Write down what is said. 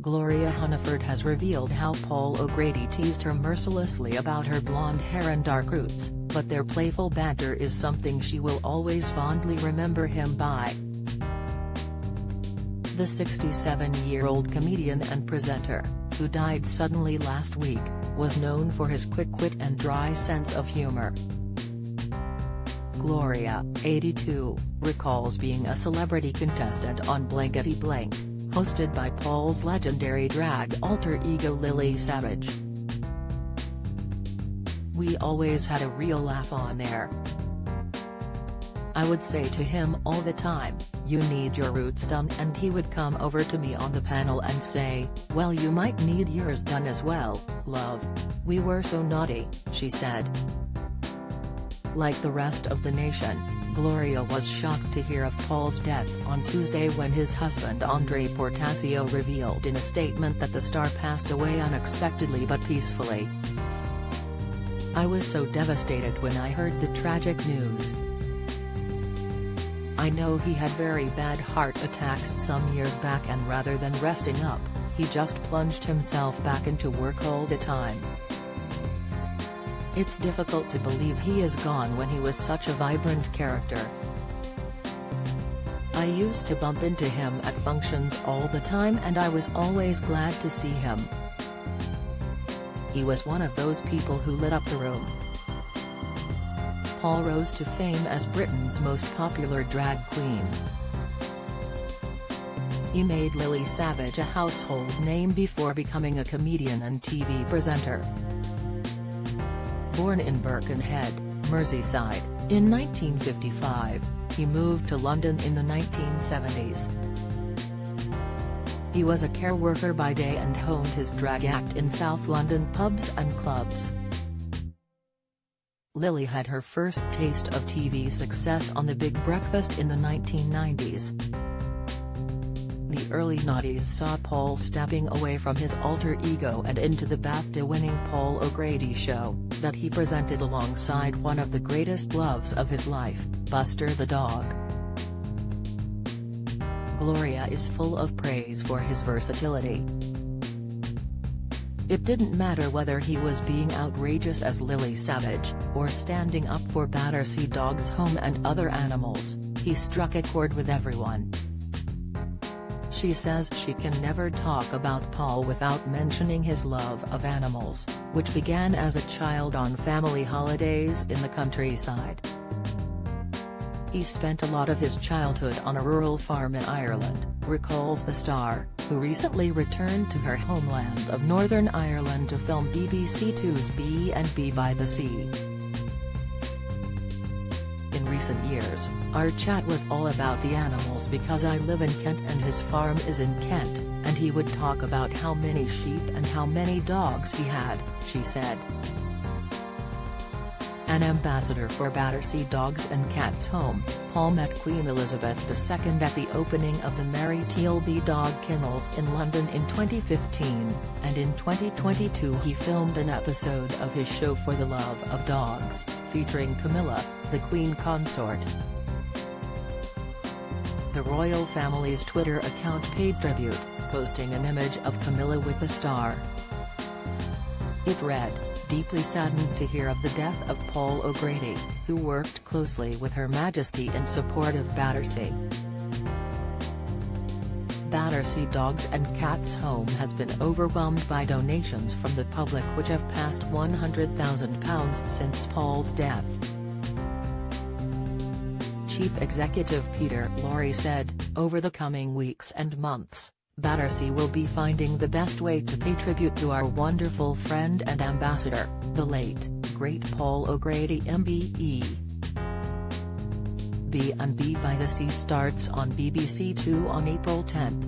Gloria Hunniford has revealed how Paul O'Grady teased her mercilessly about her blonde hair and dark roots, but their playful banter is something she will always fondly remember him by. The 67-year-old comedian and presenter, who died suddenly last week, was known for his quick wit and dry sense of humor. Gloria, 82, recalls being a celebrity contestant on Blankety Blank, hosted by Paul's legendary drag alter ego Lily Savage. "We always had a real laugh on air. I would say to him all the time, 'You need your roots done,' and he would come over to me on the panel and say, 'Well, you might need yours done as well, love.' We were so naughty," she said. Like the rest of the nation, Gloria was shocked to hear of Paul's death on Tuesday when his husband Andre Portasio revealed in a statement that the star passed away unexpectedly but peacefully. "I was so devastated when I heard the tragic news. I know he had very bad heart attacks some years back, and rather than resting up, he just plunged himself back into work all the time. It's difficult to believe he is gone when he was such a vibrant character. I used to bump into him at functions all the time and I was always glad to see him. He was one of those people who lit up the room." Paul rose to fame as Britain's most popular drag queen. He made Lily Savage a household name before becoming a comedian and TV presenter. Born in Birkenhead, Merseyside, in 1955, he moved to London in the 1970s. He was a care worker by day and honed his drag act in South London pubs and clubs. Lily had her first taste of TV success on The Big Breakfast in the 1990s. The early noughties saw Paul stepping away from his alter ego and into the BAFTA-winning Paul O'Grady show, that he presented alongside one of the greatest loves of his life, Buster the dog. Gloria is full of praise for his versatility. "It didn't matter whether he was being outrageous as Lily Savage, or standing up for Battersea dogs' home and other animals, he struck a chord with everyone." She says she can never talk about Paul without mentioning his love of animals, which began as a child on family holidays in the countryside. He spent a lot of his childhood on a rural farm in Ireland, recalls the star, who recently returned to her homeland of Northern Ireland to film BBC Two's B&B by the Sea. "In recent years, our chat was all about the animals because I live in Kent and his farm is in Kent, and he would talk about how many sheep and how many dogs he had," she said. An ambassador for Battersea Dogs and Cats Home, Paul met Queen Elizabeth II at the opening of the Mary Tealby Dog Kennels in London in 2015, and in 2022 he filmed an episode of his show For the Love of Dogs, featuring Camilla, the Queen consort. The royal family's Twitter account paid tribute, posting an image of Camilla with the star. It read, "Deeply saddened to hear of the death of Paul O'Grady, who worked closely with Her Majesty in support of Battersea." Battersea Dogs and Cats Home has been overwhelmed by donations from the public which have passed £100,000 since Paul's death. Chief Executive Peter Lorre said, "Over the coming weeks and months, Battersea will be finding the best way to pay tribute to our wonderful friend and ambassador, the late, great Paul O'Grady MBE. B&B by the Sea starts on BBC Two on April 10.